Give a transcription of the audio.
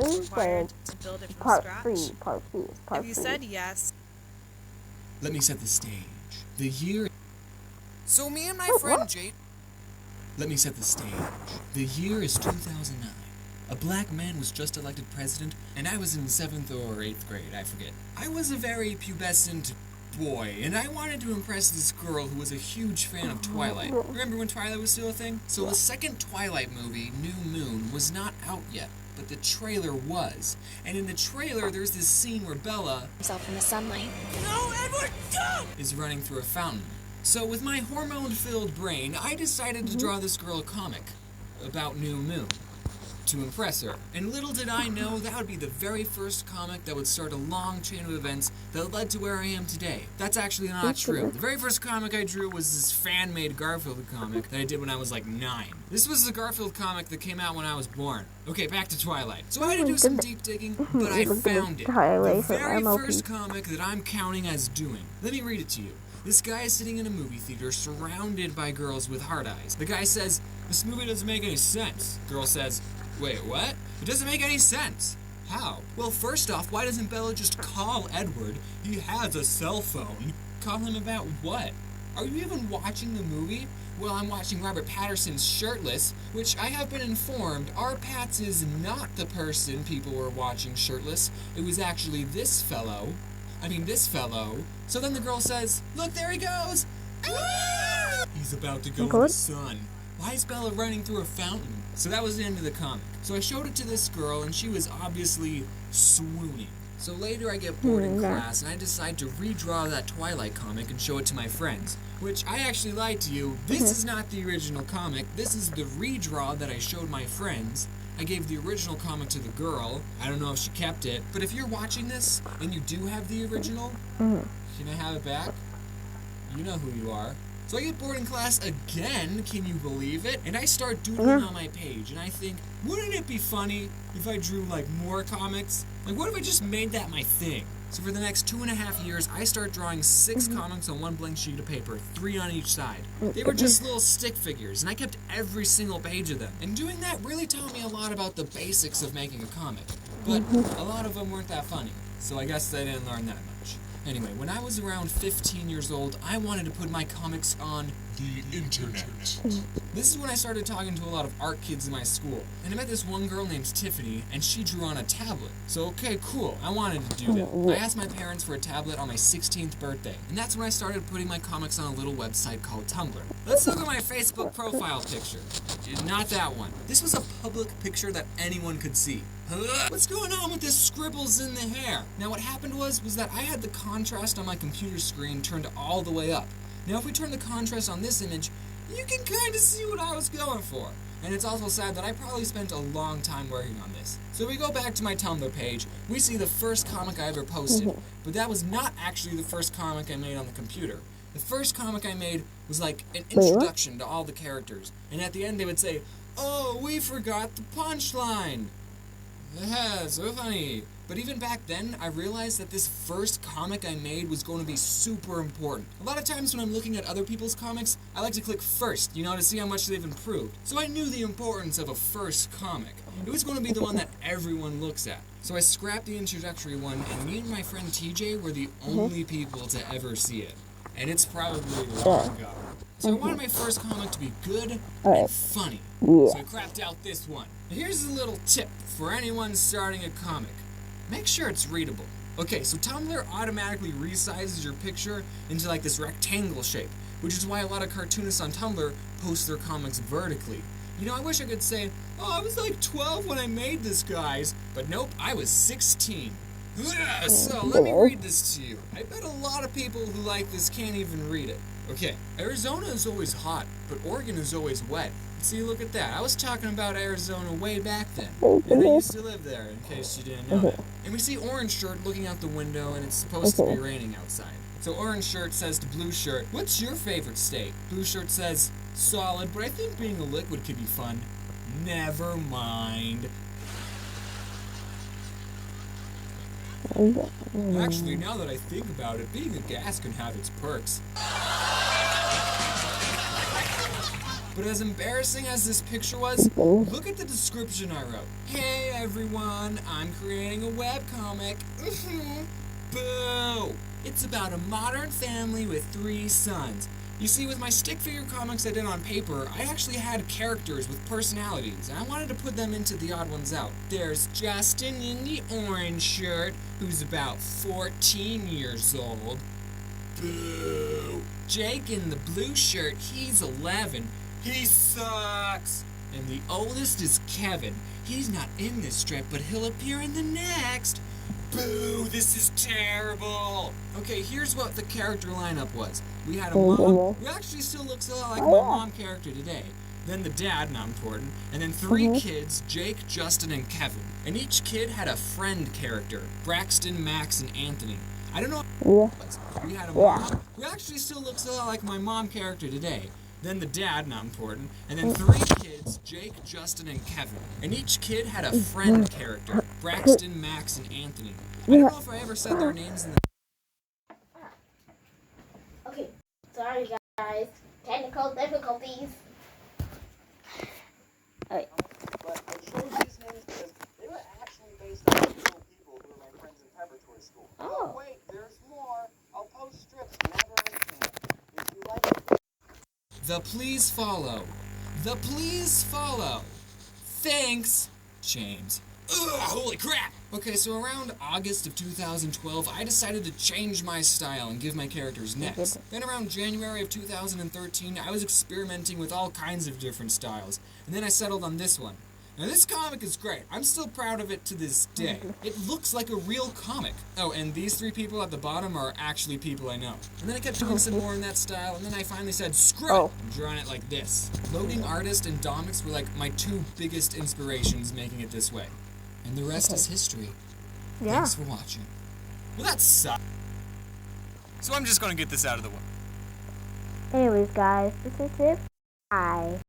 required to build it from Part scratch? 3, part 3, part 3. If you said yes, Let me set the stage. The year... So me and my friend Jaiden... Let me set the stage. The year is 2009. A black man was just elected president, and I was in 7th or 8th grade, I forget. I was a very pubescent boy, and I wanted to impress this girl who was a huge fan of Twilight. Remember when Twilight was still a thing? So the second Twilight movie, New Moon, was not out yet, but the trailer was. And in the trailer, there's this scene where Bella himself in the sunlight. No, Edward, don't! is running through a fountain. So with my hormone-filled brain, I decided to draw this girl a comic about New Moon to impress her. And little did I know that would be the very first comic that would start a long chain of events that led to where I am today. That's actually not true. The very first comic I drew was this fan-made Garfield comic that I did when I was like 9. This was the Garfield comic that came out when I was born. Okay, back to Twilight. So I had to do some deep digging, but I found it. The very first comic that I'm counting as doing. Let me read it to you. This guy is sitting in a movie theater surrounded by girls with hard eyes. The guy says, "This movie doesn't make any sense." Girl says, "Wait, what? It doesn't make any sense." How? Well, first off, why doesn't Bella just call Edward? He has a cell phone. Call him about what? Are you even watching the movie? Well, I'm watching Robert Pattinson's Shirtless, which I have been informed our Pats is not the person people were watching shirtless. It was actually this fellow. So then the girl says, "Look, there he goes!" Ah! He's about to go in the sun. Why is Bella running through a fountain? So that was the end of the comic. So I showed it to this girl, and she was obviously swooning. So later I get bored in class, and I decide to redraw that Twilight comic and show it to my friends. Which, I actually lied to you, this is not the original comic, this is the redraw that I showed my friends. I gave the original comic to the girl. I don't know if she kept it. But if you're watching this, and you do have the original, can I have it back? You know who you are. So I get bored in class again, can you believe it? And I start doodling on my page, and I think, wouldn't it be funny if I drew, like, more comics? Like, what if I just made that my thing? So for the next 2.5 years, I start drawing 6 comics on one blank sheet of paper, 3 on each side. They were just little stick figures, and I kept every single page of them. And doing that really taught me a lot about the basics of making a comic. But a lot of them weren't that funny, so I guess I didn't learn that much. Anyway, when I was around 15 years old, I wanted to put my comics on the internet. This is when I started talking to a lot of art kids in my school, and I met this one girl named Tiffany, and she drew on a tablet. So okay, cool, I wanted to do that. I asked my parents for a tablet on my 16th birthday, and that's when I started putting my comics on a little website called Tumblr. Let's look at my Facebook profile picture. Not that one. This was a public picture that anyone could see. What's going on with the scribbles in the hair? Now what happened was that I had the contrast on my computer screen turned all the way up. Now if we turn the contrast on this image, you can kind of see what I was going for. And it's also sad that I probably spent a long time working on this. So we go back to my Tumblr page, we see the first comic I ever posted. But that was not actually the first comic I made on the computer. The first comic I made was like an introduction to all the characters. And at the end they would say, "Oh, we forgot the punchline." Yeah, so funny. But even back then, I realized that this first comic I made was going to be super important. A lot of times when I'm looking at other people's comics, I like to click first, to see how much they've improved. So I knew the importance of a first comic. It was going to be the one that everyone looks at. So I scrapped the introductory one, and me and my friend TJ were the only people to ever see it. And it's probably long ago. So I wanted my first comic to be good and funny. So I crapped out this one. Now here's a little tip for anyone starting a comic. Make sure it's readable. Okay, so Tumblr automatically resizes your picture into like this rectangle shape, which is why a lot of cartoonists on Tumblr post their comics vertically. I wish I could say, "Oh, I was like 12 when I made this, guys," but nope, I was 16. So, let me read this to you. I bet a lot of people who like this can't even read it. Okay, Arizona is always hot, but Oregon is always wet. See, look at that. I was talking about Arizona way back then. And I used to live there, in case you didn't know that. And we see Orange Shirt looking out the window, and it's supposed to be raining outside. So Orange Shirt says to Blue Shirt, "What's your favorite state?" Blue Shirt says, "Solid, but I think being a liquid could be fun." Never mind. Actually, now that I think about it, being a gas can have its perks. But as embarrassing as this picture was, look at the description I wrote. Hey everyone, I'm creating a webcomic. Boo! It's about a modern family with 3 sons. You see, with my stick figure comics I did on paper, I actually had characters with personalities, and I wanted to put them into the Odd Ones Out. There's Justin in the orange shirt, who's about 14 years old. Boo! Jake in the blue shirt, he's 11. He sucks! And the oldest is Kevin. He's not in this strip, but he'll appear in the next. Boo! This is terrible! Okay, here's what the character lineup was. We had a mom, who actually still looks a lot like my mom character today. Then the dad, not important. And then 3 kids, Jake, Justin, and Kevin. And each kid had a friend character. Braxton, Max, and Anthony. I don't know what it was. We had a mom, who actually still looks a lot like my mom character today. Then the dad, not important. And then 3 kids, Jake, Justin, and Kevin. And each kid had a friend character. Braxton, Max, and Anthony. I don't know if I ever said their names in the... Okay, sorry guys. Technical difficulties. Alright. But I chose these names because they were actually based on real people who were my friends in preparatory school. Oh. Wait, there's more. I'll post strips whenever I can. If you like it. The please follow. The please follow. Thanks, James. Ugh, holy crap! Okay, so around August of 2012, I decided to change my style and give my characters necks. Then around January of 2013, I was experimenting with all kinds of different styles, and then I settled on this one. Now this comic is great. I'm still proud of it to this day. It looks like a real comic. Oh, and these 3 people at the bottom are actually people I know. And then I kept doing some more in that style, and then I finally said, screw it! I'm drawing it like this. Loading Artist and Domix were like my 2 biggest inspirations making it this way. And the rest is history. Yeah. Thanks for watching. Well, that sucks. So I'm just gonna get this out of the way. Anyways, guys, this is it. Bye.